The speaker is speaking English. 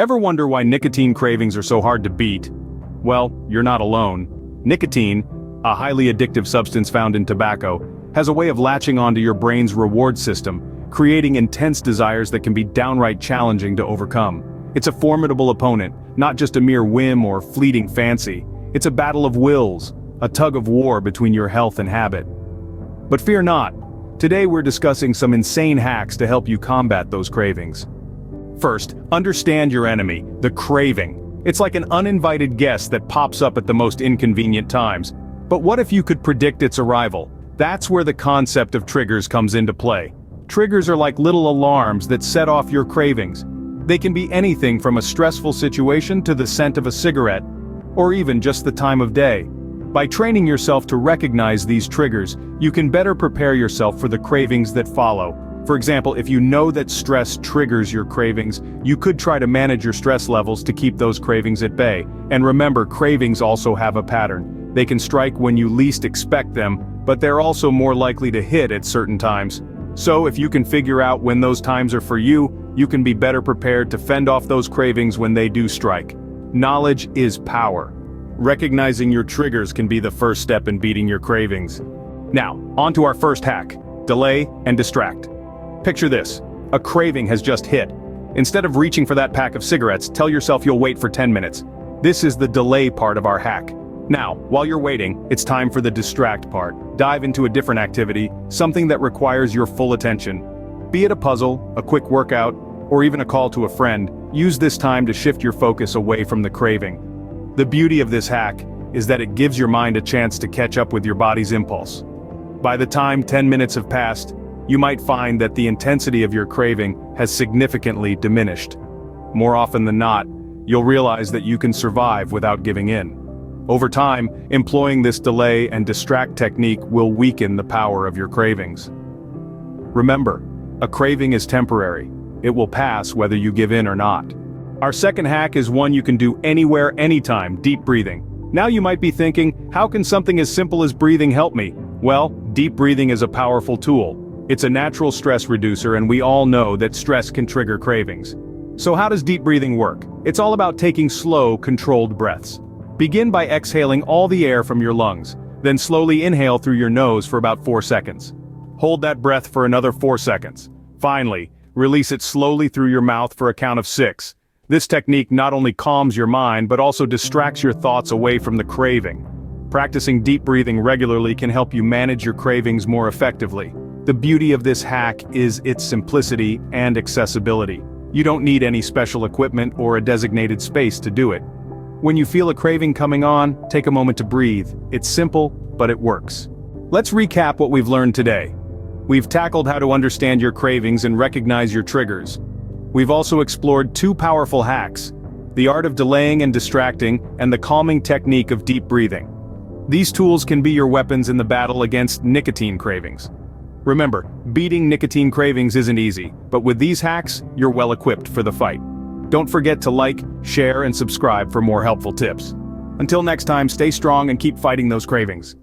Ever wonder why nicotine cravings are so hard to beat? Well, you're not alone. Nicotine, a highly addictive substance found in tobacco, has a way of latching onto your brain's reward system, creating intense desires that can be downright challenging to overcome. It's a formidable opponent, not just a mere whim or fleeting fancy. It's a battle of wills, a tug of war between your health and habit. But fear not. Today we're discussing some insane hacks to help you combat those cravings. First, understand your enemy, the craving. It's like an uninvited guest that pops up at the most inconvenient times. But what if you could predict its arrival? That's where the concept of triggers comes into play. Triggers are like little alarms that set off your cravings. They can be anything from a stressful situation to the scent of a cigarette, or even just the time of day. By training yourself to recognize these triggers, you can better prepare yourself for the cravings that follow. For example, if you know that stress triggers your cravings, you could try to manage your stress levels to keep those cravings at bay. And remember, cravings also have a pattern. They can strike when you least expect them, but they're also more likely to hit at certain times. So if you can figure out when those times are for you, you can be better prepared to fend off those cravings when they do strike. Knowledge is power. Recognizing your triggers can be the first step in beating your cravings. Now, on to our first hack: delay and distract. Picture this: a craving has just hit. Instead of reaching for that pack of cigarettes, tell yourself you'll wait for 10 minutes. This is the delay part of our hack. Now, while you're waiting, it's time for the distract part. Dive into a different activity, something that requires your full attention. Be it a puzzle, a quick workout, or even a call to a friend, use this time to shift your focus away from the craving. The beauty of this hack is that it gives your mind a chance to catch up with your body's impulse. By the time 10 minutes have passed, you might find that the intensity of your craving has significantly diminished. More often than not, you'll realize that you can survive without giving in. Over time, employing this delay and distract technique will weaken the power of your cravings. Remember, a craving is temporary. It will pass whether you give in or not. Our second hack is one you can do anywhere, anytime: deep breathing. Now you might be thinking, how can something as simple as breathing help me? Well, deep breathing is a powerful tool. It's a natural stress reducer, and we all know that stress can trigger cravings. So how does deep breathing work? It's all about taking slow, controlled breaths. Begin by exhaling all the air from your lungs, then slowly inhale through your nose for about 4 seconds. Hold that breath for another 4 seconds. Finally, release it slowly through your mouth for a count of 6. This technique not only calms your mind but also distracts your thoughts away from the craving. Practicing deep breathing regularly can help you manage your cravings more effectively. The beauty of this hack is its simplicity and accessibility. You don't need any special equipment or a designated space to do it. When you feel a craving coming on, take a moment to breathe. It's simple, but it works. Let's recap what we've learned today. We've tackled how to understand your cravings and recognize your triggers. We've also explored 2 powerful hacks: the art of delaying and distracting, and the calming technique of deep breathing. These tools can be your weapons in the battle against nicotine cravings. Remember, beating nicotine cravings isn't easy, but with these hacks, you're well equipped for the fight. Don't forget to like, share, and subscribe for more helpful tips. Until next time, stay strong and keep fighting those cravings.